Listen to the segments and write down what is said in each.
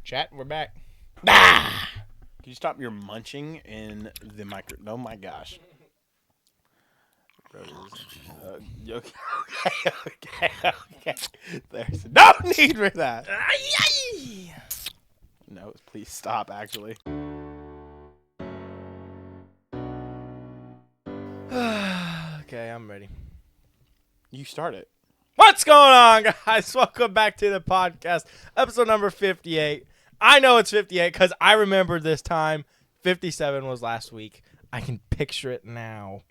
Chat, we're back. Ah! Can you stop your munching in the micro? Oh my gosh. Okay. There's no need for that. No, please stop, actually. Okay, I'm ready. You start it. What's going on, guys? Welcome back to the podcast, episode number 58. I know it's 58 because I remember this time. 57 was last week. I can picture it now.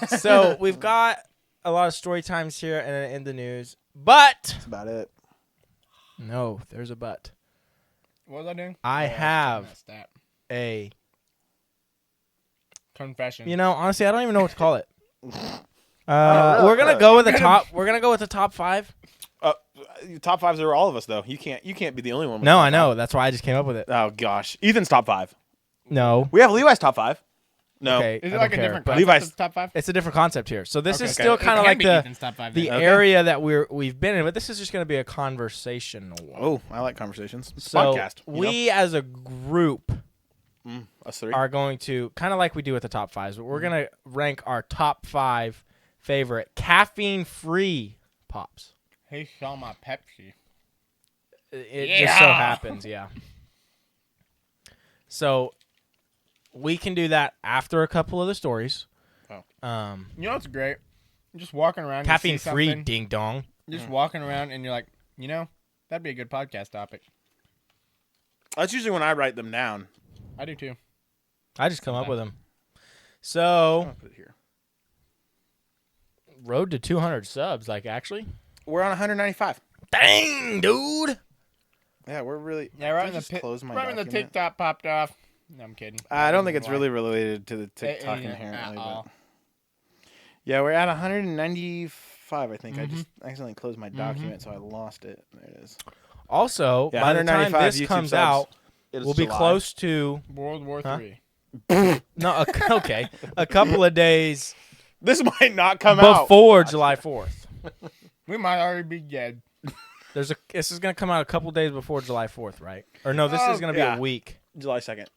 So we've got a lot of story times here and in the news, but That's about it. no, there's a but. What was I doing? I have stat. a. Confession. You know, honestly, I don't even know what to call it. really? We're gonna go with the top. We're gonna go with the top five. Top fives are all of us, though. You can't be the only one. With No, top I know. five. That's why I just came up with it. Oh gosh, Ethan's top five. No. We have Levi's top five. No, Okay. Is I it like don't a care, different but concept Levi's- of top five? it's a different concept here. So this Okay. is still kind of It like can be Ethan's top five, the then. area that we've been in, but this is just going to be a conversational one. Oh, I like conversations. It's a So podcast. we as a group Us three. are going to kind of like we do with the top fives, but we're going to rank our top 5 favorite caffeine-free pops. He saw my Pepsi. It just so happens, yeah. So we can do that after a couple of the stories. Oh. You know what's great? You're just walking around. Caffeine you see free, something, ding dong. you're just walking around and you're like, you know, that'd be a good podcast topic. That's usually when I write them down. I do too. I just come up with them. I'll So, put it here. road to 200 subs, like actually. We're on 195. Dang, dude. Yeah, we're really. Yeah, right Did I when the just close my right when the document? TikTok popped off. No, I'm kidding. I don't think it's really related to the TikTok ain't inherently. at all. But yeah, we're at 195. I think I just accidentally closed my document, so I lost it. There it is. Also, Yeah, by the time 195 this YouTube comes subs. out, It's we'll be July. close to World War Huh? III. no, okay, a couple of days This might not come out before July 4th. We might already be dead. This is gonna come out a couple of days before July 4th, right? Or no, this is gonna be yeah. a week. July 2nd.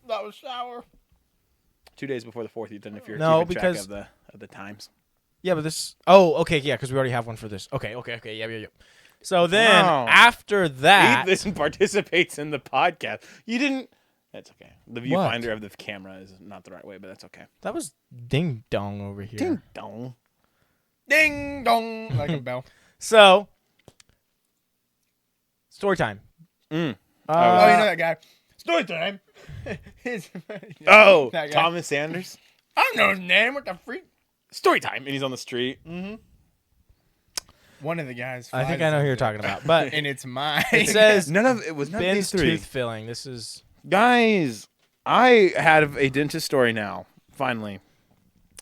That was sour. 2 days before the 4th, Ethan, if you're No, keeping track because- of the times. Yeah, but this. Oh, okay, yeah, because we already have one for this. Okay, yeah. So then No. after that, Ethan participates in the podcast. You didn't. That's okay. The What? viewfinder of the camera is not the right way, but that's okay. that was ding dong over here. Ding dong. Ding dong, like a bell. So, story time. Oh, you know that guy. Story time. His- Oh, that guy. Thomas Sanders. I don't know his name. What the freak? Story time, and he's on the street. One of the guys. I think flies I know who you're something, talking about, but and it's mine. it says None of it was none of Ben's these three. tooth filling. This is Guys, I had a dentist story now. Finally,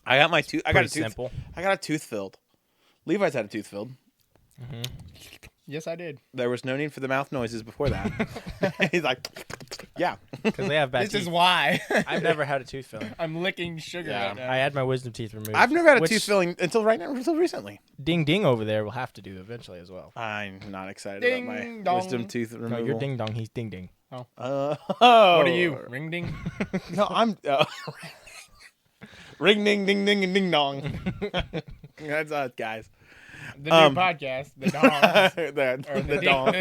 I got my tooth. I got a pretty tooth. simple. I got a tooth filled. Levi's had a tooth filled. Yes, I did. There was no need for the mouth noises before that. He's like, yeah. Because they have bad This teeth. is why. I've never had a tooth filling. I'm licking sugar Yeah. right now. I had my wisdom teeth removed. I've never had a which tooth filling until recently. Ding ding over there will have to do eventually as well. I'm not excited Ding about my dong. wisdom tooth removal. No, you're ding dong. He's ding ding. Oh. What are you? Ring ding? No, I'm. Ring ding ding ding and ding dong. That's us, guys. The new podcast. The dongs. Or the the dong.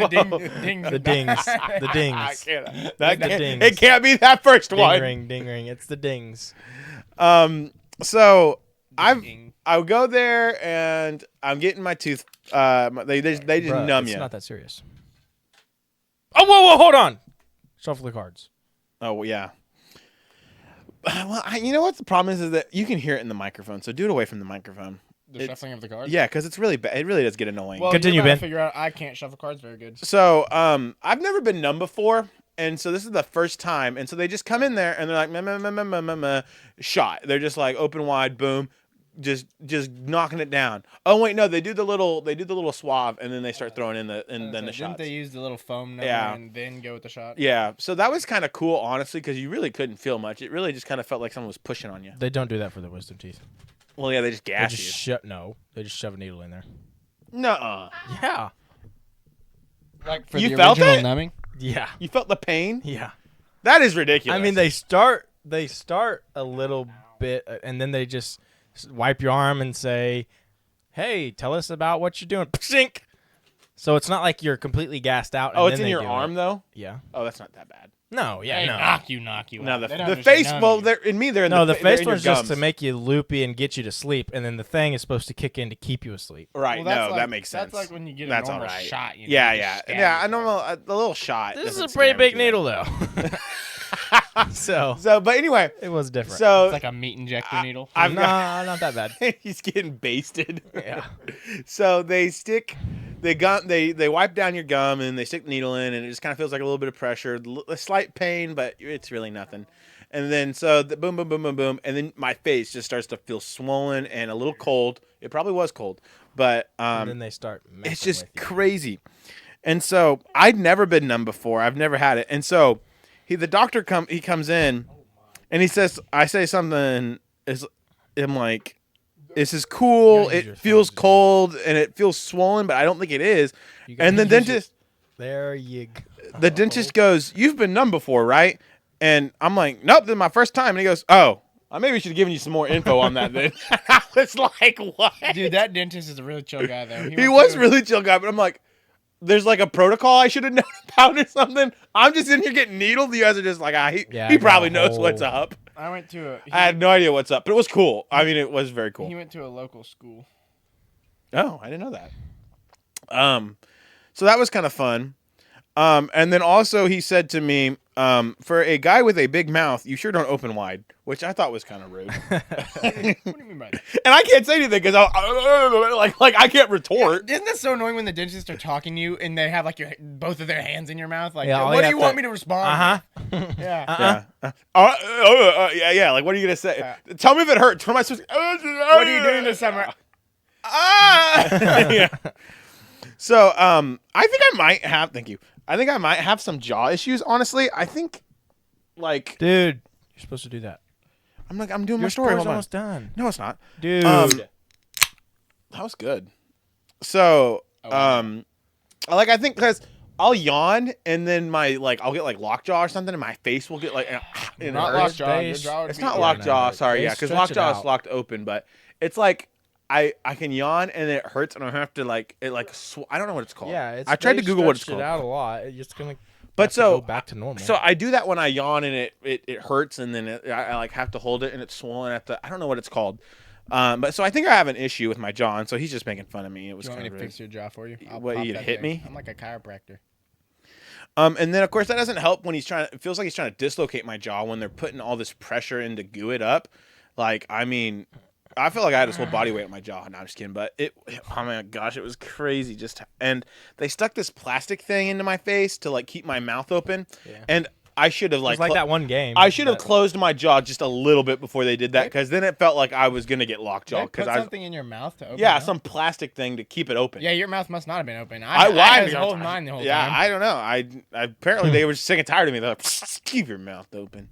ding. The dings. The I dings. can't. That The can't dings. it can't be that first Ding one. ring, ding ring. It's the dings. So Ding. I'll go there and I'm getting my tooth. They just Bruh, numb it's you. not that serious. Oh, whoa, hold on. Shuffle the cards. Oh well, yeah. Well, you know what the problem is that you can hear it in the microphone. So do it away from the microphone. The shuffling of the cards? Yeah, because it's really bad. It really does get annoying. Well, Continue, you're about to Ben. figure out I can't shuffle cards very good. So, I've never been numb before, and so this is the first time. And so they just come in there and they're like, meh, meh, meh, meh, meh, meh, meh, shot. They're just like open wide, boom, just knocking it down. Oh wait, no, they do the little swab, and then they start throwing in the Didn't shots. they use the little foam number Yeah. and then go with the shot? Yeah, so that was kind of cool, honestly, because you really couldn't feel much. It really just kind of felt like someone was pushing on you. They don't do that for the wisdom teeth. Well, yeah, they just They gas just you. they just shove a needle in there. Nuh-uh. Yeah. Like for You the felt original it? numbing. Yeah. You felt the pain? Yeah. That is ridiculous. I mean, they start a little bit, and then they just wipe your arm and say, "Hey, tell us about what you're doing." Pshink. So it's not like you're completely gassed out. Oh, and it's then in they your do arm it. though. Yeah. Oh, that's not that bad. No. Yeah. They no. knock you. No, out. They don't the understand face. none of Well, you. they're in me. They're in No, the they're face in your one's just to gums. make you loopy and get you to sleep, and then the thing is supposed to kick in to keep you asleep. Right. Well, that's no, like, that makes sense. That's like when you get a That's normal all right. shot. You know, Yeah, you yeah, just stab yeah. A yourself. normal, a little shot. This is a doesn't pretty scare me big too bad. needle, though. So So, but anyway, it was different. so It's like a meat injector needle. I've no, got- not that bad. he's getting basted. Yeah. So they wipe down your gum and they stick the needle in, and it just kind of feels like a little bit of pressure, a slight pain, but it's really nothing. And then so the boom, boom, boom, boom, boom, and then my face just starts to feel swollen and a little cold. It probably was cold, but And then they start messing it's just with you. crazy. And so I'd never been numb before. I've never had it. And so the doctor comes in and he says, I say something I'm like, this is cool. Gotta use your It feels thumbs, cold and it feels swollen, but I don't think it is. You gotta And the use your- dentist There you go. the dentist goes, "You've been numb before, right?" And I'm like, "Nope, this is my first time." And he goes, "Oh, I maybe should have given you some more info on that then." I was like, "What?" Dude, that dentist is a really chill guy, though. He was really chill guy, but I'm like, there's like a protocol I should have known about or something. I'm just in here getting needled. You guys are just like, I he got probably a knows what's whole- up. I went to a. I had no idea what's up, but it was cool. I mean, it was very cool. He went to a local school. Oh, I didn't know that. So that was kind of fun. And then also he said to me, for a guy with a big mouth, you sure don't open wide, which I thought was kind of rude. What do you mean by that? And I can't say anything because like I can't retort. Isn't that so annoying when the dentists are talking to you and they have like both of their hands in your mouth? Like, Yeah, all what you do have you want to- me to respond? Uh-huh. Yeah. Yeah. Like, what are you gonna say? Tell me if it hurts. What am I supposed to? What are you doing this summer? Yeah. So, I think I might have. Thank you. I think I might have some jaw issues. Honestly, I think, like, Dude, you're supposed to do that. I'm doing my Your story. story's Hold on. almost done. No, it's not. Dude. That was good. So, like I think because I'll yawn and then I'll get like lockjaw or something, and my face will get like Not hurts. lockjaw. Your Face. jaw would It's be not fine. lockjaw. no, Sorry, they yeah, because stretch it lockjaw is out. locked open, but it's like I can yawn and it hurts, and I have to like it like I don't know what it's called. Yeah, I tried to they Google what it's stretched called. it out a lot. It's just gonna. But have to so go back to normal. So I do that when I yawn and it hurts, and then I like have to hold it and it's swollen. I don't know what it's called. But so I think I have an issue with my jaw, and so he's just making fun of me. It was You want kind me of to rude. fix your jaw for you? I'll What, pop you that hit thing. me? I'm like a chiropractor. And then of course that doesn't help when it feels like he's trying to dislocate my jaw when they're putting all this pressure in to goo it up. Like, I mean, I feel like I had his whole body weight on my jaw. No, I'm just kidding. But oh my gosh, it was crazy. And they stuck this plastic thing into my face to like keep my mouth open. Yeah. And I should have it was like that one game. I should have that- closed my jaw just a little bit before they did that, because then it felt like I was gonna get lockjaw. They Because put I something in your mouth to open yeah, it up? some plastic thing to keep it open. Yeah, your mouth must not have been open. I was lied. holding mine the whole Yeah, time. I don't know. I apparently they were just sick and tired of me. They're like, keep your mouth open.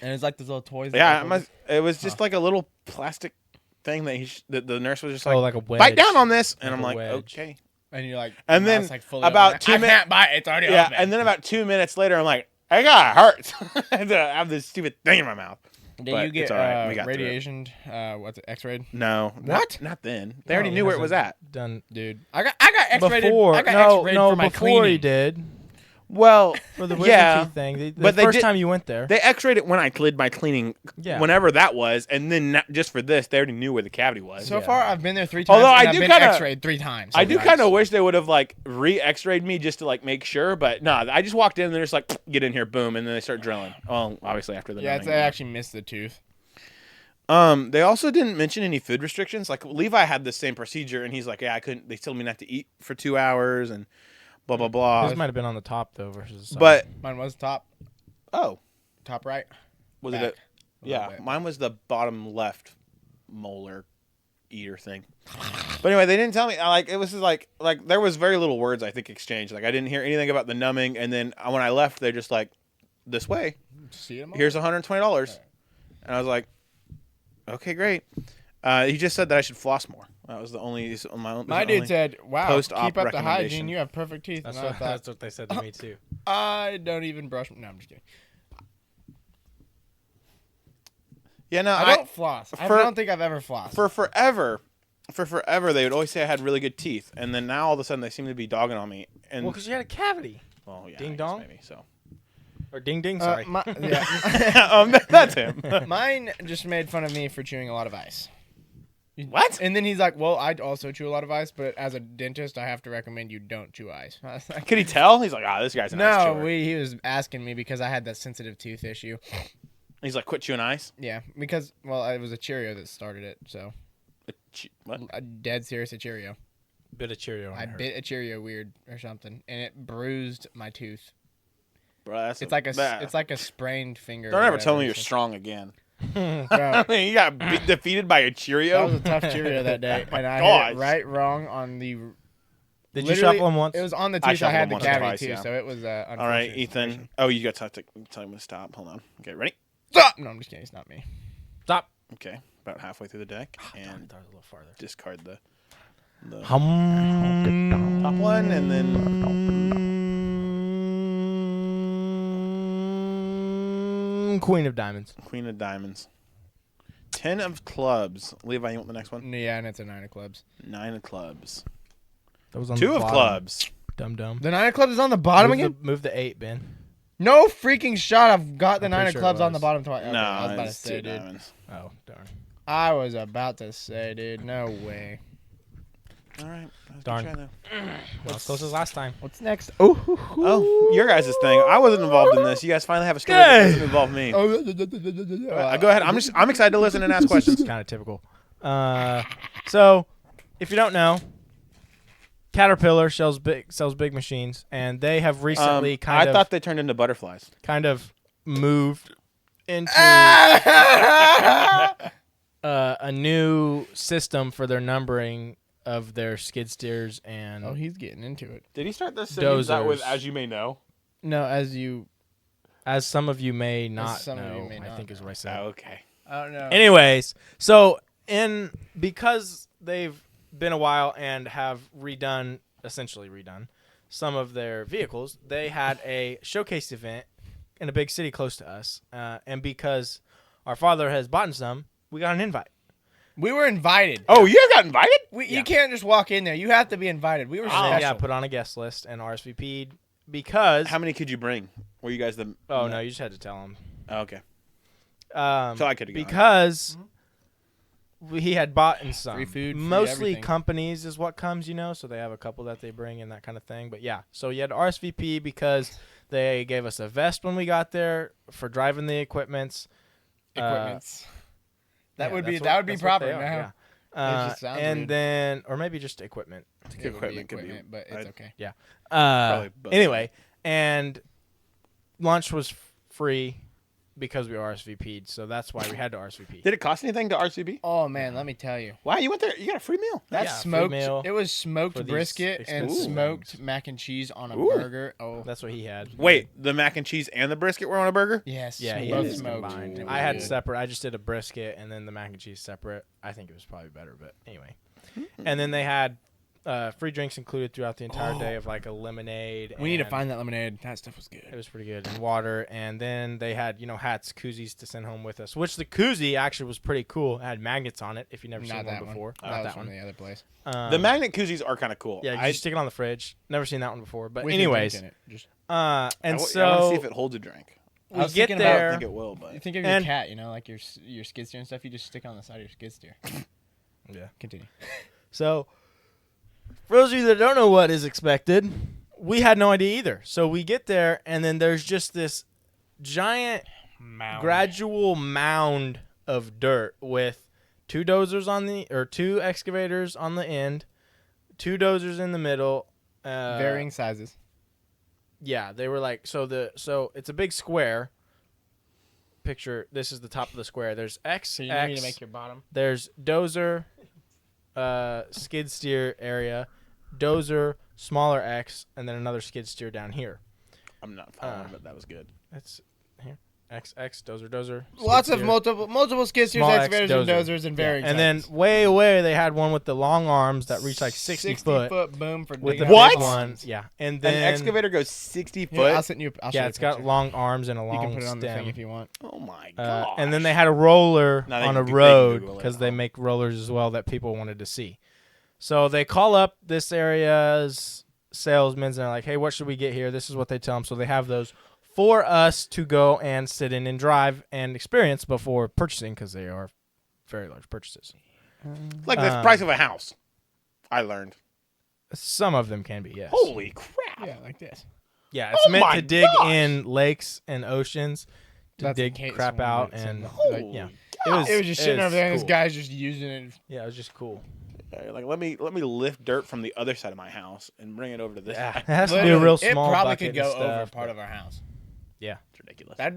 And it's like those little toys. Yeah, it was just like a little plastic thing that the nurse was just like, like a wedge. bite down on this, and Like I'm a like, wedge. okay. And you're like, And your then mouth's, like, fully about open. 2 I minutes- can't bite. It's already Yeah, open. and then about 2 minutes later, I'm like, I got hurt. I have this stupid thing in my mouth. Did but you get it's all right. We got through it. radiation? What's it? X-rayed? No, What? Not then. They already No, knew he where it was at. hasn't Done Dude, I got X-rated. before. I got No, X-rated no, for my before cleaning. he did. Well, For the wisdom yeah, teeth thing. The but they first did- time you went there. they X-rayed it when I did my cleaning, Yeah. whenever that was, and then just for this, they already knew where the cavity was. So Yeah. far, I've been there 3 times. Although and I I've do been kinda- X-rayed 3 times. I do Nice. kind of wish they would have like re-X-rayed me just to like make sure, but no, I just walked in and they're just like, get in here, boom, and then they start drilling. Well, obviously after the Yeah, numbing. I actually missed the tooth. They also didn't mention any food restrictions. Like Levi had the same procedure, and he's like, yeah, I couldn't. They told me not to eat for 2 hours, and blah blah blah. His might have been on the top though versus. the side. But Mine was top right. was Back. it? Yeah, bit. mine was the bottom left molar eater thing. But anyway, they didn't tell me. Like it was just like there was very little words I think exchanged. Like I didn't hear anything about the numbing, and then when I left, they're just like, this way. See him. Here's $120, and I was like, okay, great. He just said that I should floss more. That was the only My dude said, "Wow, post-op keep up the hygiene. recommendation. You have perfect teeth." That's And I what, thought, that's what they said to me too. I don't even brush. No, I'm just kidding. Yeah, no, I don't floss. I for- don't think I've ever flossed. for forever, they would always say I had really good teeth, and then now all of a sudden they seem to be dogging on me. And Well, because you had a cavity. well, yeah, Ding I guess dong? maybe so. Or ding ding, sorry. Yeah. That's him. Mine just made fun of me for chewing a lot of ice. What? And then he's like, "Well, I also chew a lot of ice, but as a dentist, I have to recommend you don't chew ice." I was like, Could he tell? He's like, this guy's an ice no, chewer. he was asking me because I had that sensitive tooth issue. He's like, quit chewing ice. Yeah, because, well, it was a Cheerio that started it, so. What? A dead serious a Cheerio. Bit of Cheerio. I bit a Cheerio weird or something, and it bruised my tooth. Bro, that's It's like a sprained finger. Don't or ever tell me whatever, you're so- strong again. Bro, I mean, you got defeated by a that was Cheerio. a tough Cheerio that day, and I hit gosh. it right wrong on the. Did you literally, shuffle them once? It was on the I tooth. I, shuffled had them the once or cavity twice, too, yeah. so it was All right, unfortunate Ethan. situation. Oh, you got to tell him to stop. Hold on. Okay, ready? Stop! No, I'm just kidding. It's not me. Stop. Okay, about halfway through the deck, Darn, I and thought it was a little farther. discard the Hum. top one, and then Queen of Diamonds. Queen of Diamonds. 10 of clubs. Levi, you want the next one? Yeah, and it's a 9 of clubs. 9 of clubs. That was on 2 the of bottom. clubs. Dum dum. The 9 of clubs is on the bottom Move again? move the 8, Ben. No freaking shot. I've got the I'm 9 pretty of sure it clubs on the was. bottom twice. Okay, No, I was about to it's say, 2 dude. diamonds. Oh, darn. I was about to say, dude. No way. All right. Let's Darn. try that. Not as close as last time. What's next? Oh, your guys' thing. I wasn't involved in this. You guys finally have a story that doesn't involve me. Oh, Go ahead. I'm excited to listen and ask questions. It's kind of typical. So, if you don't know, Caterpillar sells big machines, and they have recently I thought they turned into butterflies. kind of moved into a new system for their numbering of their skid steers and Oh, he's getting into it. Did he start this sentence out with Dozers. "as you may know"? No, as some of you may not some of you know, may I not think is know. what I said. Okay. I don't know. Anyways, so because they've been a while and have essentially redone some of their vehicles, they had a showcase event in a big city close to us, and because our father has bought some, we got an invite. We were invited. Oh, you guys got invited? You can't just walk in there. You have to be invited. We were special. Yeah, put on a guest list and RSVP'd because. How many could you bring? Were you guys the? Oh no, you just had to tell him. Oh, okay. So I could have gone. because he had bought in some. Free food, free Mostly everything. companies is what comes, so they have a couple that they bring and that kind of thing. But yeah, so you had to RSVP because they gave us a vest when we got there for driving the equipments. Equipments. That Yeah, would be that's what they proper are, now. yeah. It just sounds And weird. then, or maybe just equipment. It would be Equipment could be- equipment, but it's okay. Probably both. Anyway, and lunch was free because we RSVP'd, so that's why we had to RSVP. Did it cost anything to RCB? Oh man, let me tell you. Wow, you went there. You got a free meal. That Yeah, free smoked. meal It was smoked for these brisket and expensive smoked things. mac and cheese on a Ooh. burger. Oh, That's what he had. Wait, the mac and cheese and the brisket were on a burger? yes. Yeah, he both had it smoked. combined. It I was had good. separate. I just did a brisket and then the mac and cheese separate. I think it was probably better, but anyway. And then they had free drinks included throughout the entire day of like a lemonade. We need to and find that lemonade. That stuff was It good. was pretty good, and water. And then they had hats, koozies to send home with us. Which the koozie actually was pretty cool. It had magnets on it. If you've never Not seen that one before, That not was that from one. the other place. The magnet koozies are kind of cool. Yeah, you I just stick it on the fridge. Never seen that one before. But With your drink anyways, in it. Just, and I want to so see if it holds a drink. we was get thinking about I don't there. think it will, but you think of And- your cat, like your skid steer and stuff. You just stick it on the side of your skid steer. Yeah. Continue. So, for those of you that don't know what is expected, we had no idea either. So we get there, and then there's just this giant, gradual mound of dirt with two excavators on the end, two dozers in the middle. Varying sizes. Yeah, they were like so it's a big square. Picture this is the top of the square. There's X, So you X, need to make your bottom. there's dozer, skid steer area, dozer, smaller X, and then another skid steer down here. I'm not following, but that was good. That's here. XX dozer. Lots skid of steer. multiple skid steers, Small X excavators, and dozer. dozers, and Yeah. varying And then sizes. way away they had one with the long arms that reach like 60 foot. boom for With the digging big What? out one, ponds. yeah. And An then excavator goes 60 foot. Here, I'll send you. I'll show yeah, you it's a got picture. long arms and a long You can put it on the stem. thing if you want. Oh my god. And then they had a roller Now they on can a they can road Google it. because they make rollers as well that people wanted to see. So they call up this area's salesmen and they're like, "Hey, what should we get here?" This is what they tell them. So they have those for us to go and sit in and drive and experience before purchasing because they are very large purchases. Like the price of a house. I learned. Some of them can be, yes. Holy crap. Yeah, like this. Yeah, it's Oh meant my to dig gosh. in lakes and oceans to That's in dig case crap one out gets and in. Holy yeah. God. It was just sitting over there, and this cool. guy's just using it. Yeah, it was just cool. Like let me lift dirt from the other side of my house and bring it over to this Yeah, side. it has to be a Literally, real small It probably bucket could go and over stuff, part but- of our house. Yeah, It's ridiculous. That'd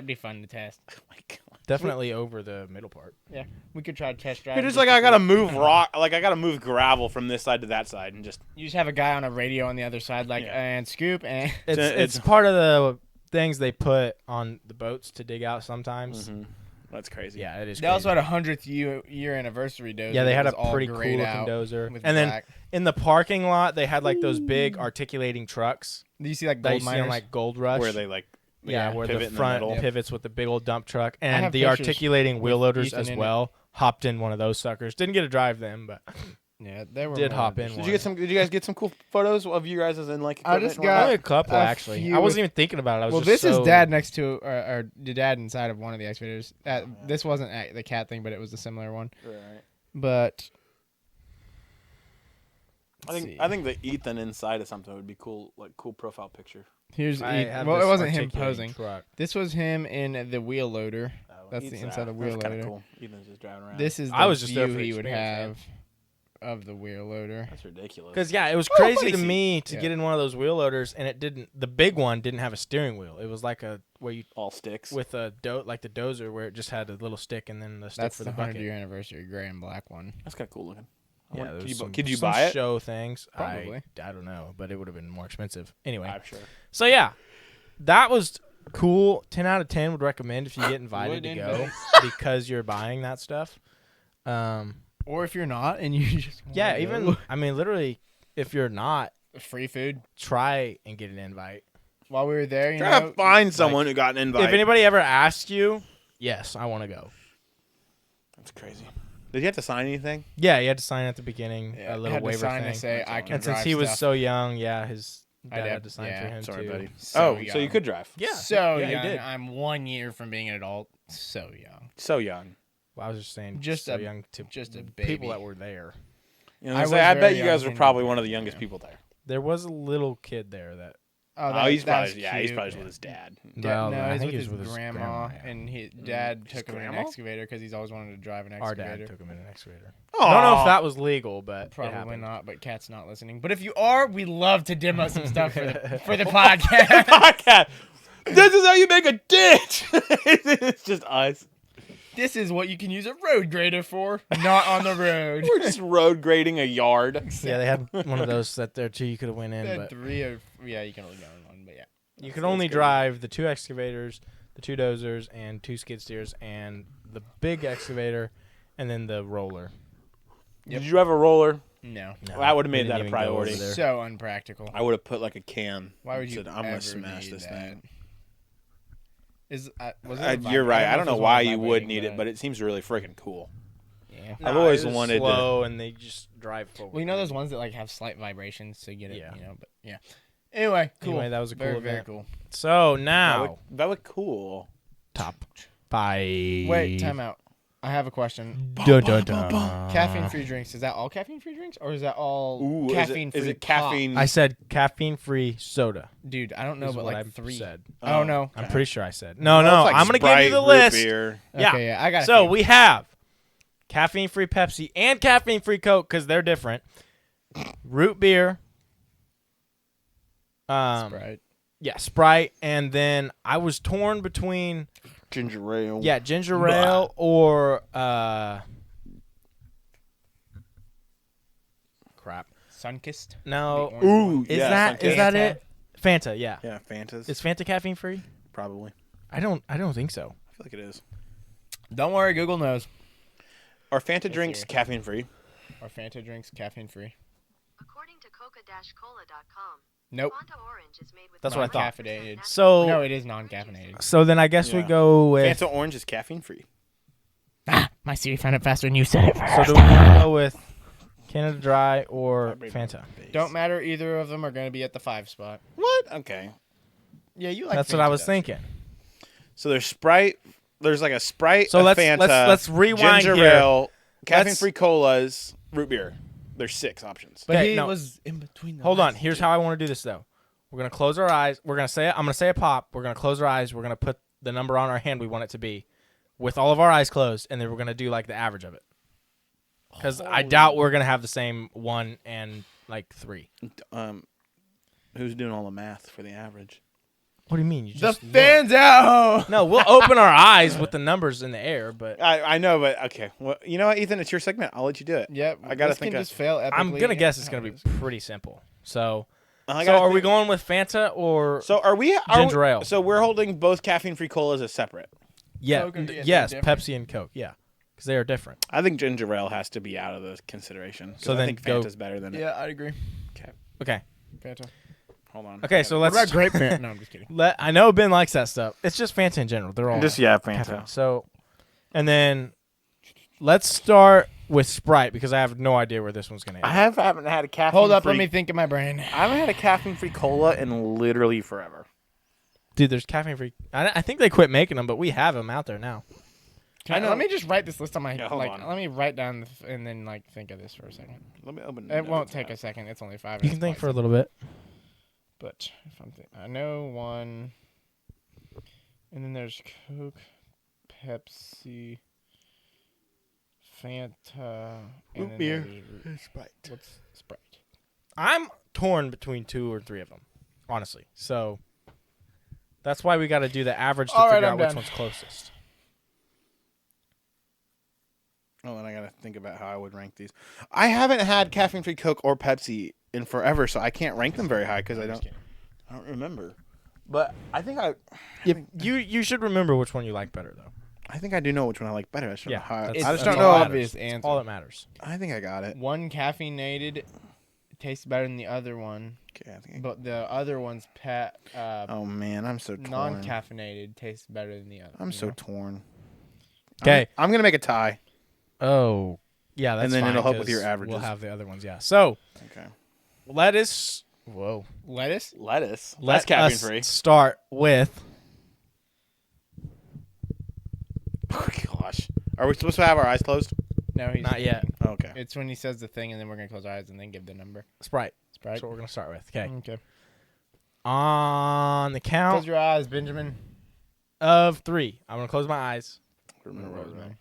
be fun to test. Oh my God. definitely over the middle part. Yeah, we could try to test drive. You're just like I gotta move rock, like I gotta move gravel from this side to that side, and just You just have a guy on a radio on the other side, like Yeah. and scoop and. It's part of the things they put on the boats to dig out sometimes. that's crazy. Yeah, it is. They also crazy. had a 100th year anniversary dozer. Yeah, they had that a was all pretty cool grayed looking out dozer. with And then black. in the parking lot, they had like those big articulating trucks Do you see like that you gold see on miners? like Gold Rush. Where they like yeah, where pivot the in front middle. pivots with the big old dump truck, have and the pictures articulating wheel loaders Ethan as in it. well. Hopped in one of those suckers. Didn't get to drive them, but Yeah, they were. did more hop in just- one. Did you guys get some cool photos of you guys as in like? I equipment just and got- whatnot? only a couple a actually. few I wasn't with- even thinking about it. I was Well, just this so... is dad next to, or the dad inside of one of the excavators. This wasn't the cat thing, but it was a similar one. Right. But I think the Ethan inside of something would be cool, like cool profile picture. here's I have well, it this wasn't him articulating posing. truck. This was him in the wheel loader. That's the inside of the wheel That's kind loader. of cool. Ethan's just driving around. This is the I was just there view for the he would experience, have of the wheel loader. That's ridiculous. Because yeah, it was Oh, crazy to Lacey. me to Yeah. get in one of those wheel loaders, and it didn't. The big one didn't have a steering wheel. It was like a where you all sticks. with a like the dozer where it just had a little stick and then the stick That's for the the 100 bucket. year anniversary gray and black one. That's kind of cool looking. Yeah, there was could you some buy it? show things. Probably. I don't know, but it would have been more expensive anyway. I'm sure. So yeah, that was cool. 10 out of 10 would recommend if you get invited to Would go because you're buying that stuff. Or if you're not and you just wanna Yeah, go. even I mean, literally, if you're not, free food. try and get an invite. While we were there, you Try know, to find someone who got an invite. If anybody ever asks you, yes, I want to go. That's crazy. Did you have to sign anything? Yeah, you had to sign at the beginning, yeah, a little had to waiver sign thing. to say I can And since drive he was stuff. so young, yeah, his I dad did, had to sign yeah. for him Sorry, too. buddy. So so you young. could drive. Yeah, So yeah, young. he did. I'm 1 year from being an adult. So young. So young. Well, I was just saying, Just so a- young to just a people baby. that were there. You know, I I, was I very bet you young guys were when probably you one of the were youngest there. people there. There was a little kid there that. Oh, he's that's probably he's cute. probably with his dad. Well, no, I he's think with he was his with his grandma, grandma, yeah. and his dad His took him in an grandma? excavator because he's always wanted to drive an Our excavator. dad took him in an excavator. Oh, I don't know if that was legal, but it Probably happened. not, but Kat's not listening. But if you are, we love to demo some stuff for the podcast. podcast. This is how you make a ditch. It's just us. This is what you can use a road grader for, not on the road. We're just road grading a yard. Yeah, they had one of those that there too. You could have went in, Had but three or yeah, you can only go in one, but yeah. you could only drive the 2 excavators, the 2 dozers, and 2 skid steers, and the big excavator, and then the roller. Did you have a roller? No. No, Well, I would've we made didn't that a even go over priority. there. So unpractical. I would have put like a can. Why would you Said, I'm ever gonna smash need this that? thing. Was it You're right. I don't know why you would would need it, but it seems really freaking cool. yeah. I've always it was wanted to- slow, and they just drive forward. Well, you know those ones that like have slight vibrations to get it. Yeah. You know, but yeah. Anyway, cool. Anyway, that was a cool very, very event. cool. So now, That would cool. top 5. Wait, time out. I have a question. Dun, dun, dun. Caffeine-free drinks. Is that all caffeine-free drinks, or is that all Ooh, caffeine-free? is it pop? caffeine? I said caffeine-free soda. Dude, I don't know, is but what like I 3. said. Oh no. I'm pretty sure I said. No, Well, no. it's like I'm gonna give you Sprite, the root list. beer. Yeah. Okay, yeah, I got it. So we have caffeine-free Pepsi and caffeine-free Coke because they're different. Root beer. Sprite. Yeah, Sprite, and then I was torn between Ginger ale. ginger ale or crap. Sunkist. No, The orange Ooh, one. is yeah, that Sunkist. is that Fanta. it? Fanta, yeah. Yeah, Fantas. Is Fanta caffeine free? Probably. I don't think so. I feel like it is. Don't worry, Google knows. Are Fanta It's drinks here. caffeine free? Are Fanta drinks caffeine free? According to coca-cola.com, Nope. Fanta Orange is made with That's what I thought. Non-caffeinated. So No, it is non-caffeinated. so then I guess we Yeah. go with. Fanta orange is caffeine free. My Siri found it faster than you said it So first. do we want to go with Canada Dry or Fanta? Don't matter. Either of them are going to be at the 5 spot. What? Okay. Yeah, you like. That's what I was thinking. So there's Sprite. There's like a Sprite, So a let's Fanta, rewind ginger here. ale, caffeine Let's- free colas, root beer. There's 6 options. But Okay, he no. was in between. The Hold on. last Here's two. how I want to do this though. We're gonna close our eyes. We're gonna say it. I'm gonna say a pop. We're gonna close our eyes. We're gonna put the number on our hand we want it to be, with all of our eyes closed, and then we're gonna do like the average of it. Because I doubt we're gonna have the same 1 and like 3. Who's doing all the math for the average? What do you mean? You The just look. fans out. No, we'll open our eyes with the numbers in the air, but I know, but okay. Well, you know what, Ethan? It's your segment. I'll let you do it. Yep. I gotta this think can of- just fail epically. I'm gonna guess it's How gonna it be is. pretty simple. So, I so gotta are we think- going with Fanta or So are we? Ginger ale. So we're holding both caffeine free colas as separate. yeah? Coke and- yeah, they're Yes, different. Pepsi and Coke. Yeah, because they are different. I think ginger ale has to be out of the consideration. So I then think go- Fanta's better than it. Yeah, I'd agree. Okay. Fanta. Hold on. Okay, so What let's. about grape Fanta? No, I'm just kidding. I know Ben likes that stuff. It's just Fanta in general. They're all just yeah, caffeine. Fanta. So, and then let's start with Sprite because I have no idea where this one's gonna I end. haven't had a caffeine. Hold up, free, let me think in my brain. I haven't had a caffeine free cola in literally forever. Dude, there's caffeine free. I think they quit making them, but we have them out there now. Let me just write this list on my Yeah, hold on. Let me write down and then think of this for a second. Let me open. It won't take a second. It's only 5 minutes. You can think for a plus. little bit. But if I know one, and then there's Coke, Pepsi, Fanta, and then beer. there's Sprite. what's Sprite? I'm torn between 2 or 3 of them, honestly. So that's why we got to do the average to All right, figure I'm out which done. one's closest. Oh, and I gotta think about how I would rank these. I haven't had caffeine free Coke or Pepsi in forever, so I can't rank them very high because I don't remember. But I think You should remember which one you like better, though. I think I do know which one I like better. I just don't Yeah, know how. I that's- just that's don't all know. that obvious matters. answer. All that matters. I think I got it. One caffeinated tastes better than the other one, Okay, I think. but the other one's Oh man, I'm so torn. non-caffeinated tastes better than the other. I'm you so know? torn. 'Kay. I'm gonna make a tie. Oh, yeah, that's And then fine, it'll help with 'cause your averages. We'll have the other ones, yeah. So, Okay. lettuce. Whoa. Lettuce. Lettuce. Let That's caffeine us free. start with. Oh gosh. Are we supposed to have our eyes closed? No, he's Not yet. Okay. It's when he says the thing, and then we're gonna close our eyes and then give the number. Sprite. Sprite. That's what we're going to start with. Okay. Okay. On the Close count your eyes, Benjamin. of 3, I'm going to close my eyes. Roseman.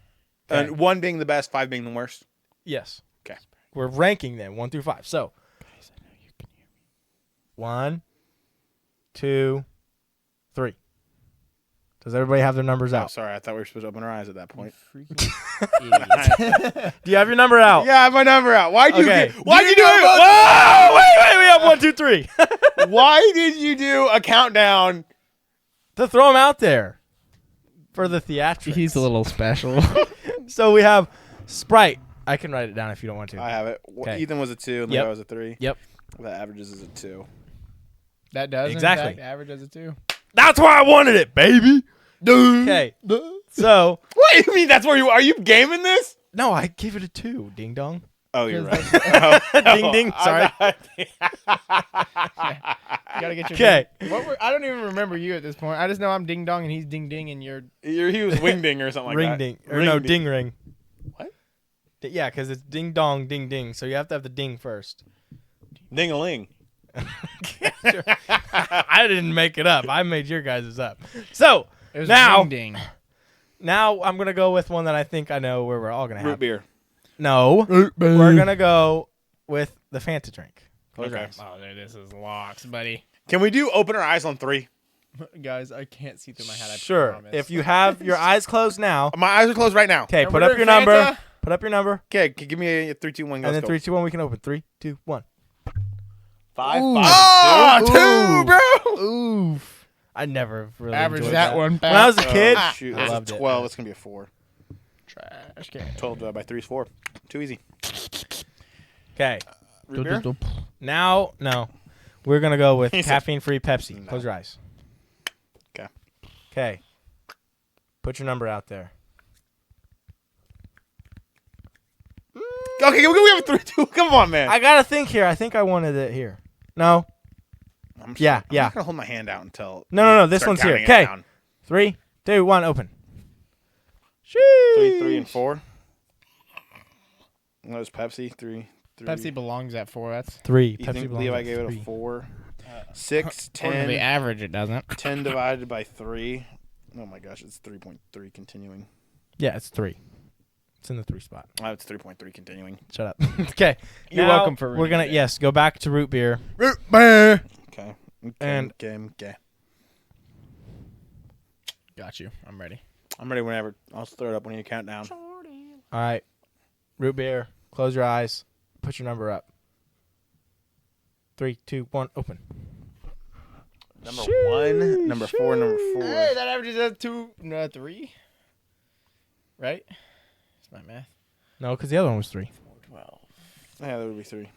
And 1 being the best, 5 being the worst. Yes. Okay. We're ranking them 1 through 5. So, 1, 2, 3. Does everybody have their numbers Oh, out? sorry. I thought we were supposed to open our eyes at that point. Idiot. Do you have your number out? Yeah, I have my number out. Why'd you? Okay. Why'd you do it? Whoa! Wait, we have 1, 2, 3. Why did you do a countdown? To throw them out there for the theatrics. He's a little special. So we have Sprite. I can write it down if you don't want to. I have it. Okay. Ethan was a 2, and Yep. I was a 3. Yep. The averages is a 2. That does Exactly. In fact, average as a 2. That's why I wanted it, baby. Okay. So, What do you mean? That's where you are? You gaming this? no, I gave it a 2. Ding dong. Oh, you're right. Ding ding. Sorry. You gotta get your. 'Kay. I don't even remember you at this point. I just know I'm ding dong and he's ding ding and you're. He was wing ding or something like Ring that. ding. Or no, ding ring. What? Yeah, because it's ding dong, ding ding. So you have to have the ding first. Ding a ling. I didn't make it up. I made your guys' up. So It was Now- ding ding. now I'm gonna go with one that I think I know where we're all gonna Root have. beer. No, we're gonna go with the Fanta drink. Close your Okay. eyes. Oh, dude, this is locks, buddy. Can we do open our eyes on 3? Guys, I can't see through my head. I Sure. promise. If you have your eyes closed now, My eyes are closed right now. okay, And put we're up your doing number. Fanta? Put up your number, Okay, give me a 3, 2, 1. Go. and then 3, 2, 1. We can open 3, 2, 1. 5, Ooh. 5, Oh, 2. 2, bro. Oof. I never really Average enjoyed that one. When I was a back. kid, Shoot, I that's loved a it. 12. It's gonna be a 4. Trash can. 12 divided by 3 is 4. Too easy. Okay. Root beer? Now, no. We're going to go with He said- caffeine-free Pepsi. No. Close your eyes. 'Kay. Okay. Put your number out there. Okay, we have 3-2. Come on, man. I got to think here. I think I wanted it here. No. I'm Yeah, I'm yeah. not gonna hold my hand out until. No, you this start one's here. counting it 'Kay. down. 3, 2, 1, open. 3, and 4. That was Pepsi. 3. Pepsi belongs at 4. That's 3. You Pepsi think belongs Levi at gave it 3. a 4? 6, according to the 10. average. It doesn't. 10 divided by 3. Oh my gosh, it's 3.3 continuing. Yeah, it's 3. It's in the 3 spot. Oh, it's 3.3 continuing. Shut up. Okay. You're now welcome for we're ruining gonna it. yes go back to root beer. Root beer. Okay. And- Okay. Got you. I'm ready. I'm ready whenever. I'll throw it up when you count down. All right. Root beer. Close your eyes. Put your number up. 3, 2, 1, open. Number 1, number 4, number 4. Hey, that averages at 2, 3. Right? That's my math. No, because the other one was 3. 12. Yeah, that would be 3.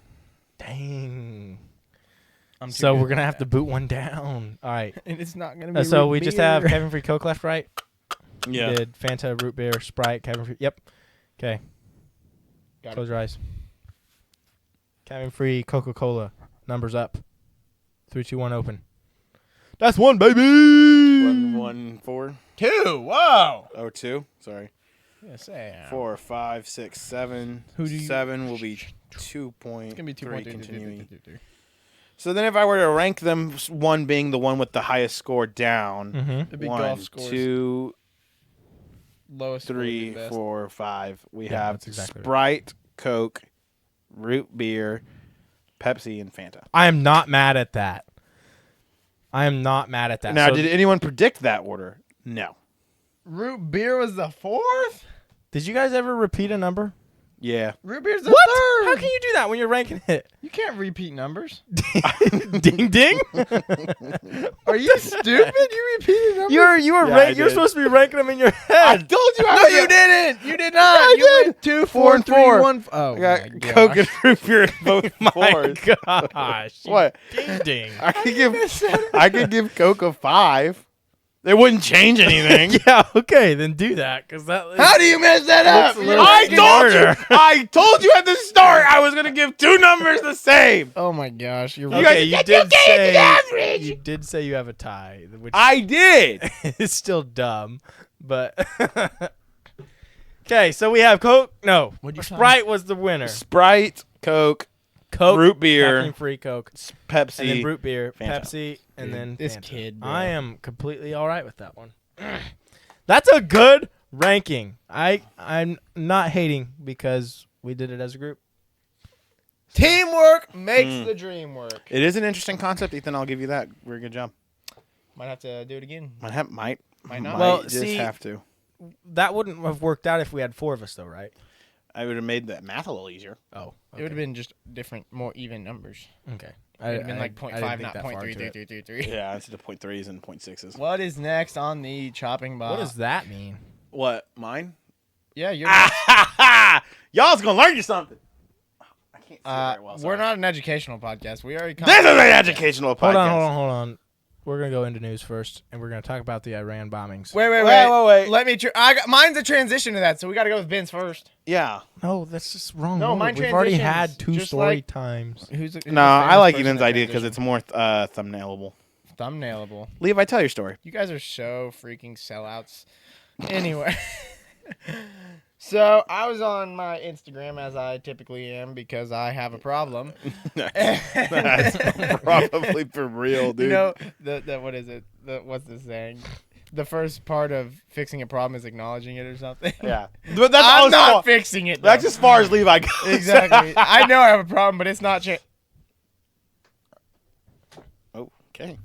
Dang. I'm too So good we're gonna at have to that. boot one down. All right. And it's not gonna be. So root we just beer. have Kevin Free Coke left, right? Yeah. We did Fanta, root beer, Sprite, Kevin Free. Yep. Okay. Got Close it. your eyes. Kevin Free Coca-Cola. Numbers up. 3, 2, 1, open. That's 1, baby. 1, 1, 4. 2. Whoa. Oh, 2. Sorry. Yes, I am. 4, 5, 6, 7. Who do you- 7 will be 2.3 It's gonna be 2.3 continuing. 3. So then if I were to rank them, 1 being the one with the highest score down, Mm-hmm. The big 1, golf scores. 2, Lowest. score 3, is best. 4, 5. We Yeah, have that's exactly right. Sprite, Coke, root beer, Pepsi, and Fanta. I am not mad at that. I am not mad at that. Now, So did anyone predict that order? No. Root beer was the 4th. did you guys ever repeat a number? Yeah. Root beer's the What? 3rd. How can you do that when you're ranking it? You can't repeat numbers. Ding ding. Are you stupid? You repeated numbers. I You're did. supposed to be ranking them in your I head. told you. No, you didn't. You did not. I you did. went 2, 4, 4, and 3, 4. 1. Oh I got my Coke gosh. and root beer in both My fours. gosh. What? Ding ding. I could give Coke a 5. It wouldn't change anything. Yeah, okay, then do that because that. How do you mess that up? Looks a little I told smarter. you. I told you at the start I was gonna give 2 numbers the same. Oh my gosh, you're Okay, right. you did say you have a tie, which I did. is still dumb, but okay. So we have Coke. No, What'd you Sprite was the winner. Sprite, Coke, Coke, root beer, caffeine-free Coke, Pepsi. and then root beer, Fanta. Pepsi, and Dude, then this Fanta. kid, bro. I am completely all right with that one. That's a good ranking. I'm not hating because we did it as a group. Teamwork makes the dream work. It is an interesting concept, Ethan. I'll give you that. Very good job. Might have to do it again. Might not. Well, just see- have to. That wouldn't have worked out if we had 4 of us, though, right? I would have made that math a little easier. Oh, It would have been just different, more even numbers. okay. It would have been like I 0.5, didn't not think that far into it. 0.33333. Yeah, it's the 0.3s and 0.6s. What is next on the chopping block? What does that mean? What? Mine? Yeah, you're. Y'all's gonna learn you something. I can't see it very well. we're sorry. not an educational podcast. We already. This is an educational podcast. Hold on. We're gonna go into news first, and we're gonna talk about the Iran bombings. Wait. Let me. Mine's a transition to that, so we got to go with Ben's first. Yeah. No, that's just wrong. No, order. mine We've already transitions had 2 just story like- times. Who's No, I like Ethan's idea because it's more thumbnailable. thumbnailable. Levi, tell your story. You guys are so freaking sellouts. Anyway, so I was on my Instagram as I typically am because I have a problem. That's probably for real, dude. You know, the what is it? What's the saying? The first part of fixing a problem is acknowledging it or something. Yeah. But that's I'm all not fixing it. That's though. as far as Levi goes. Exactly. I know I have a problem, but it's not. Okay.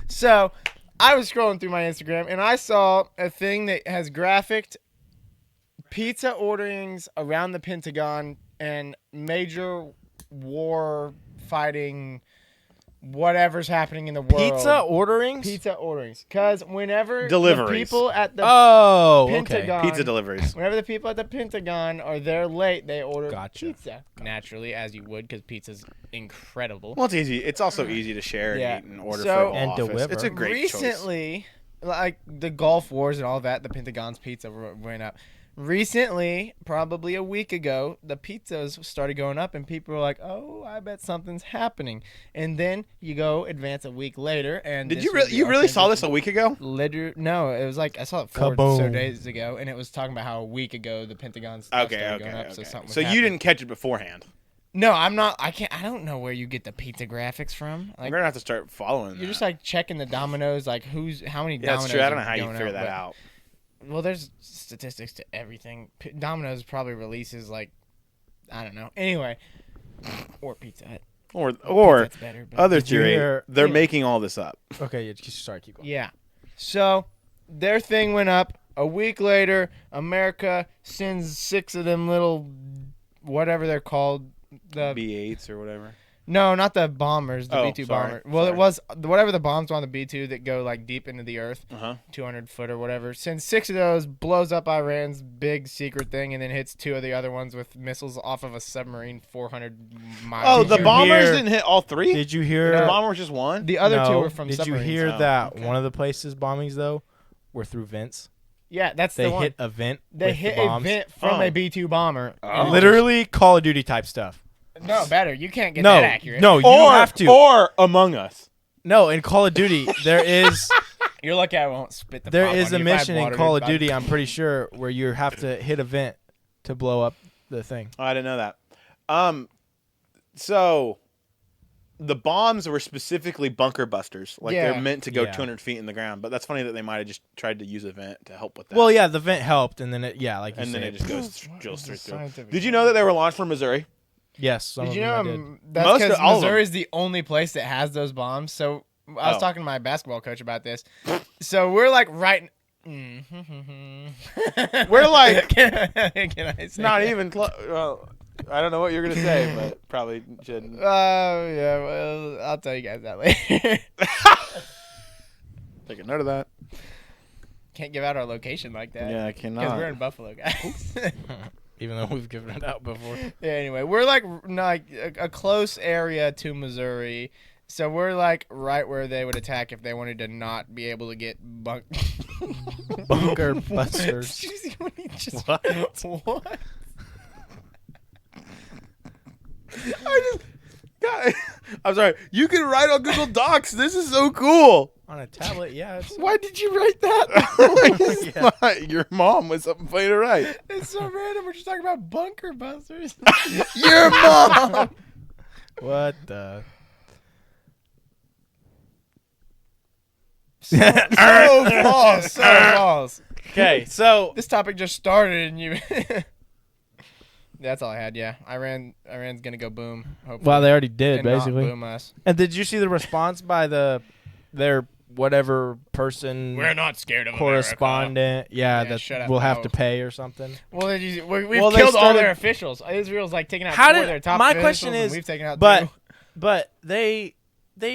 So I was scrolling through my Instagram and I saw a thing that has graphicked pizza orderings around the Pentagon and major war fighting whatever's happening in the world. Pizza orderings? Pizza orderings. Because whenever Deliveries. the people at the Oh, okay. Pentagon, Pizza deliveries. whenever the people at the Pentagon are there late, they order Gotcha. pizza. Naturally, as you would, because pizza's incredible. Well, it's easy. It's also easy to share and Yeah. eat and order So- for a whole And office. deliver. It's a great choice. Recently, like the Gulf Wars and all that, the Pentagon's pizza went up. Recently, probably a week ago, the pizzas started going up, and people were like, "Oh, I bet something's happening." And then you go advance a week later, and Did this you was really? the You really saw this a authentic- week ago? No, it was like I saw it 4 or so Kaboom. days ago, and it was talking about how a week ago the Pentagon stuff Okay, started okay, going up. okay. So something. Was So you happening. didn't catch it beforehand. No, I'm not. I can't. I don't know where you get the pizza graphics from. We're Like gonna have to start following. you're that. just like checking the dominoes, like how many Yeah, dominoes. that's true. I don't know are how you going figure that but- out. Well, there's statistics to everything. Domino's probably releases like, I don't know. Anyway, or Pizza Hut. Or Pizza Hut's better, but- other Did you theory, hear- they're Anyway. making all this up. Okay, sorry, keep going. Yeah. So their thing went up. A week later, America sends 6 of them little, whatever they're called. The B8s or whatever. No, not the bombers, the Oh, B-2 sorry, bomber. Well, sorry. it was whatever the bombs were on the B-2 that go like deep into the earth, Uh huh. 200 foot or whatever. Sends 6 of those, blows up Iran's big secret thing, and then hits 2 of the other ones with missiles off of a submarine 400 miles. Oh, Did the you bombers hear- didn't hit all 3. Did you hear? The bomber was just one. The other 2 No. were from Did you submarines. hear Oh, that okay. one of the places bombings though were through vents? Yeah, that's They the one. hit a vent. They with hit the a bombs. vent from Oh. a B-2 bomber. Oh. Literally Call of Duty type stuff. No, better. You can't get No, that accurate. no, you or have to. or Among Us. No, in Call of Duty there is You're lucky I won't spit the there pop is on a you. If I had mission in water, Call of I'd- Duty. I'm pretty sure where you have to hit a vent to blow up the thing. Oh, I didn't know that. So the bombs were specifically bunker busters. Like Yeah. they're meant to go Yeah. 200 feet in the ground. But that's funny that they might have just tried to use a vent to help with that. Well, yeah, the vent helped, and then like you and then said. it just goes What drills is straight the through. scientific Did you know that they were launched from Missouri? Yes, some Did of you them know I did. that's Most because of- all of them. Missouri is the only place that has those bombs? So I was Oh. talking to my basketball coach about this. So we're like right. We're like- Can I say Not that? even close. Well, I don't know what you're gonna say, but probably shouldn't. Yeah. Well, I'll tell you guys that later. Take a note of that. Can't give out our location like that. Yeah, I Because cannot. we're in Buffalo, guys. Even though we've given it out before. Yeah, anyway, we're like a close area to Missouri. So we're like right where they would attack if they wanted to not be able to get Bunker busters. Excuse me, what? He just, What? what? God, I'm sorry. You can write on Google Docs. This is so cool. On a tablet, yeah. It's, Why did you write that? Yeah. Your mom was something funny to write. It's so random. We're just talking about bunker busters. Your mom. what the? So false. So false. Okay, so This topic just started and you. That's all I had. Yeah, Iran's gonna go boom. Hopefully. well, they already did And not basically. boom us. And did you see the response by their whatever person not scared of correspondent? Yeah, Yeah, that shut up, will have no. to pay or something. Well, we've Well, they killed all started- their officials. Israel's like taking out How 4 did- of their top my officials, question and is, we've taken out but 2. but they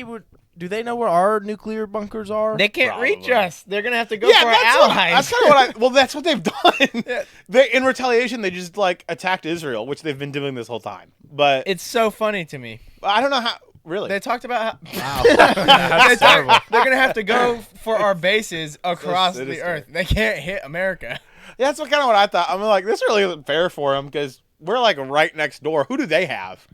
would. Do they know where our nuclear bunkers are? They can't reach Probably. us. They're gonna have to go Yeah, for our that's what, allies. that's kind of what I. Well, that's what they've done. Yeah. They, in retaliation, they just like attacked Israel, which they've been doing this whole time. But It's so funny to me. I don't know how. Really, They talked about how That's terrible. they're gonna have to go for our bases across the sinister. earth. They can't hit America. yeah, that's what kind of what I thought. I'm like, this really isn't fair for them because we're like right next door. Who do they have?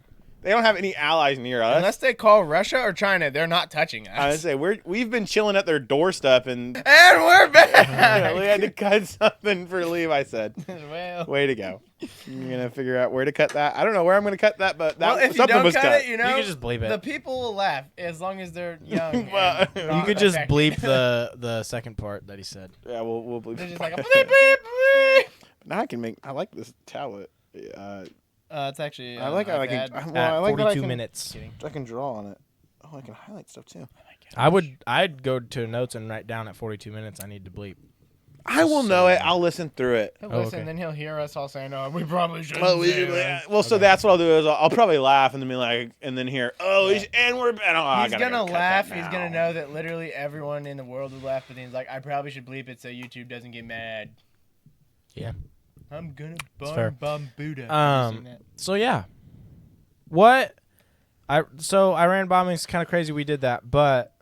They don't have any allies near us. Unless they call Russia or China, they're not touching us. I would say we've been chilling at their doorstep and And we're back. we had to cut something for leave. I said, Well, way to go. You're gonna figure out where to cut that. I don't know where I'm gonna cut that, but that well, if you something don't was cut cut. it, you know, You could just bleep it. the people will laugh as long as they're young. Well, and you You not could just affected. bleep the second part that he said. Yeah, we'll bleep. They're just it. like a bleep, bleep, bleep. Now I can make. I like this tablet. It's actually. I like. I iPad. can. Well, At I like that I 42 can, minutes. I can draw on it. Oh, I can highlight stuff too. I'd go to notes and write down at 42 minutes. I need to bleep. I will know it. I'll listen through it. He'll Oh, listen, okay. then he'll hear us all saying, "Oh, we probably shouldn't." Well, say that." so that's what I'll do is I'll probably laugh and then be like, and then hear, and we're bad. Oh, He's gonna laugh. He's gonna know that literally everyone in the world would laugh, but he's like, "I probably should bleep it so YouTube doesn't get mad." Yeah. I'm gonna fair. bomb Buddha. Have you seen that? So yeah, what? Iran bombing is kind of crazy. We did that, but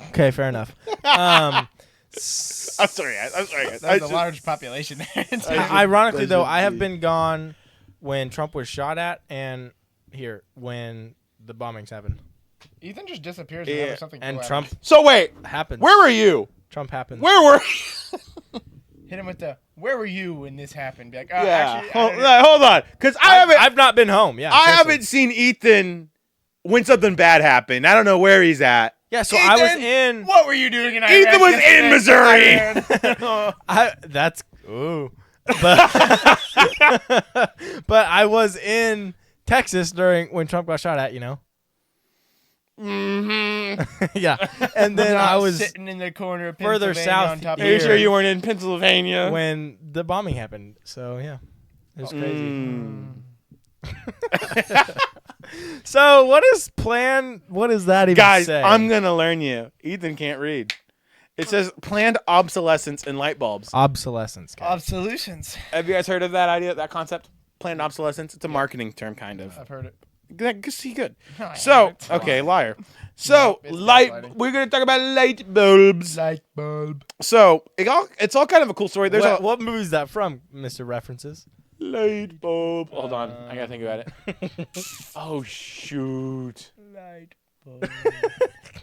okay, fair enough. I'm sorry. Guys. There's a large population there. Ironically, though, I have been gone when Trump was shot at, and here when the bombings happened. Ethan just disappears whenever something And cool Trump So wait, happened. where were you? Trump happened. Where were? hit him with the "Where were you when this happened?" Be like, "Oh, Yeah. actually, I don't Hold on, because I've not been home. Yeah, I seriously. haven't seen Ethan when something bad happened. I don't know where he's at. Yeah, so I was Ethan, in. What were you doing in Iraq? Ethan was in Missouri. That's ooh, but but I was in Texas when Trump got shot at. Yeah, and then I was sitting in the corner of further Pennsylvania south on top Are of you here. sure you weren't in Pennsylvania? when the bombing happened. So yeah, it was crazy. So what is plan? What does that even Guys, say? I'm gonna learn you. Ethan can't read. It says planned obsolescence in light bulbs. Obsolescence. Guys. Obsolescence. Have you guys heard of that idea, that concept? Planned obsolescence. It's a marketing term, kind of. I've heard it. See, good. No, I So, haven't. okay, liar. So, it's light. gaslighting. We're gonna talk about light bulbs. Light bulb. So, it's all kind of a cool story. There's What movie is that from, Mr. References? light bulb. Hold on, I gotta think about it. Oh shoot. Light bulb.